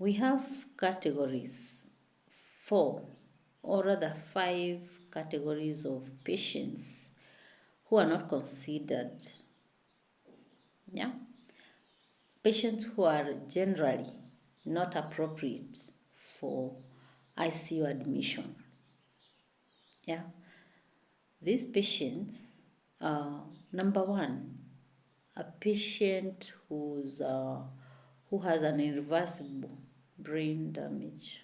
We have categories, four or rather five categories of patients who are not considered. Yeah, patients who are generally not appropriate for ICU admission. Yeah, these patients, number one, a patient who has an irreversible brain damage.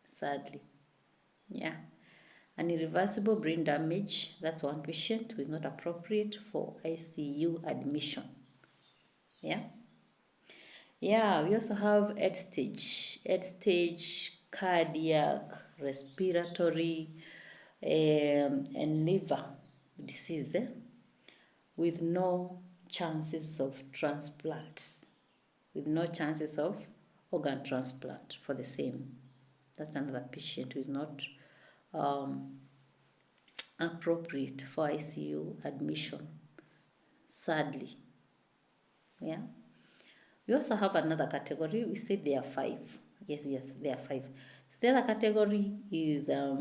Sadly, yeah, an irreversible brain damage. That's one patient who is not appropriate for ICU admission. Yeah. Yeah, we also have end stage cardiac, respiratory, and liver disease with no chances of transplant, with no chances of organ transplant for the same. That's another patient who is not um, appropriate for ICU admission, sadly. Yeah. We also have another category. We said there are five. Yes, there are five. So the other category is a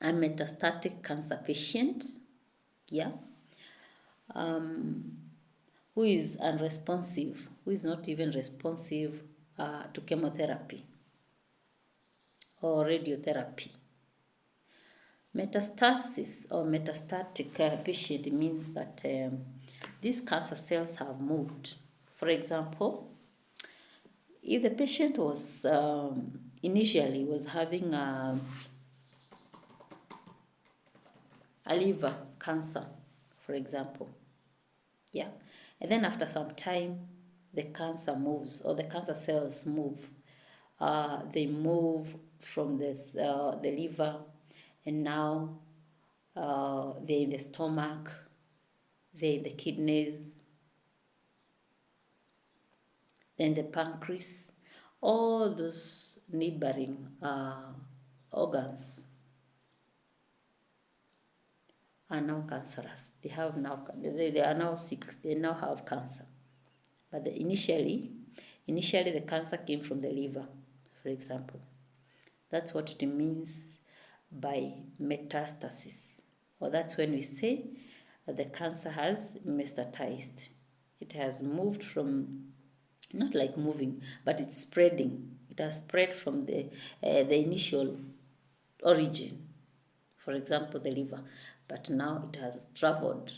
metastatic cancer patient. Yeah. Who is unresponsive, who is not even responsive to chemotherapy or radiotherapy. Metastasis or metastatic patient means that these cancer cells have moved. For example, if the patient was initially was having a liver cancer, for example, yeah, and then after some time the cancer moves or the cancer cells move. They move from the liver, and now they're in the stomach, they're in the kidneys, then the pancreas. All those neighboring organs are now cancerous. They are now sick. They now have cancer. But initially the cancer came from the liver, for example. That's what it means by metastasis. Or that's when we say that the cancer has metastasized. It has moved from, not like moving, but it's spreading. It has spread from the initial origin, for example, the liver, but now it has traveled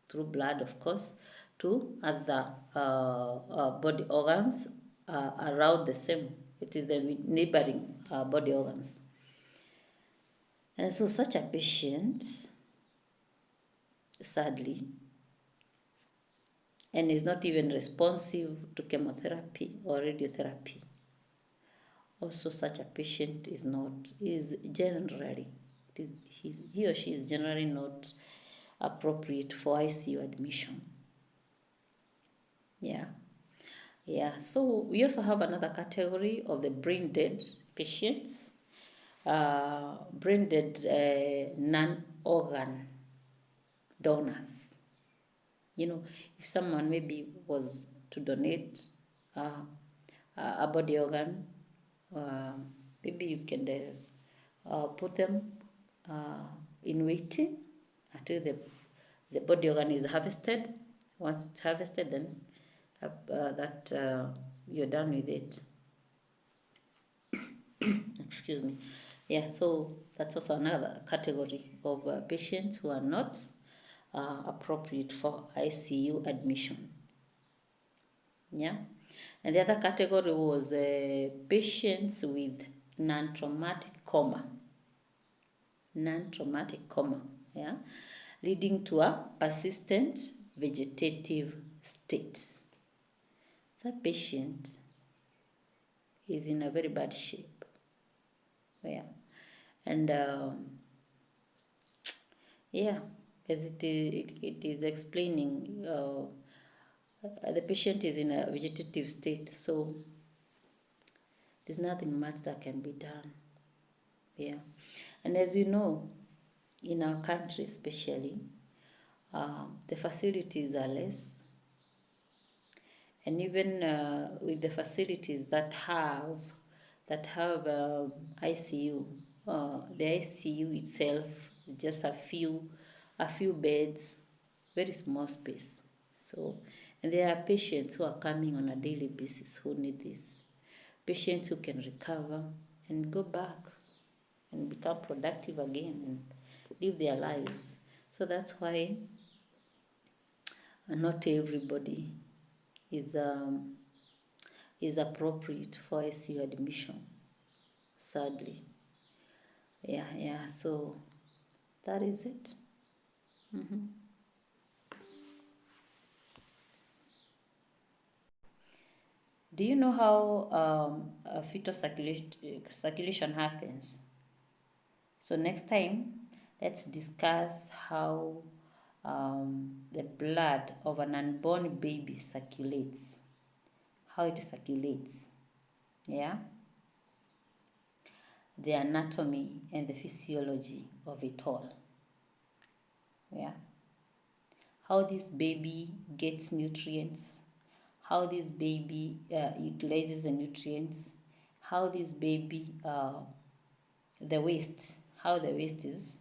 through blood, of course, to other body organs around the same. It is the neighboring body organs. And so such a patient, sadly, and is not even responsive to chemotherapy or radiotherapy. Also, such a patient is generally, he or she is generally not appropriate for ICU admission. Yeah. Yeah, so we also have another category of the brain dead patients, brain dead non-organ donors. If someone maybe was to donate a body organ, maybe you can put them in waiting until the body organ is harvested. Once it's harvested, then you're done with it. Excuse me. Yeah, so that's also another category of patients who are not appropriate for ICU admission. Yeah, and the other category was patients with non-traumatic coma. Non-traumatic coma, yeah, leading to a persistent vegetative state. That patient is in a very bad shape. Yeah, and yeah, as it is explaining, the patient is in a vegetative state, so there's nothing much that can be done. Yeah, and as you know, in our country especially, the facilities are less, And even with the facilities that have ICU, the ICU itself just a few beds, very small space. So, and there are patients who are coming on a daily basis who need this. Patients who can recover and go back and become productive again and live their lives. So that's why not everybody is is appropriate for ICU admission, sadly. Yeah. So that is it. Do you know how a fetal circulation happens? So next time, let's discuss how the blood of an unborn baby circulates, how it circulates, yeah, the anatomy and the physiology of it all, yeah, how this baby gets nutrients, how this baby utilizes the nutrients, how this baby, the waste, how the waste is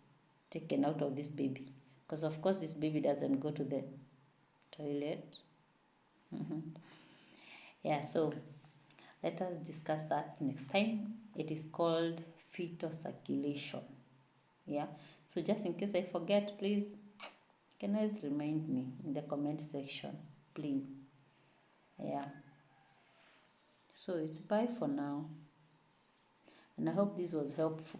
taken out of this baby. Because, of course, this baby doesn't go to the toilet. Yeah, so let us discuss that next time. It is called fetal circulation. Yeah, so just in case I forget, please, can you always remind me in the comment section, please? Yeah, so it's bye for now, and I hope this was helpful.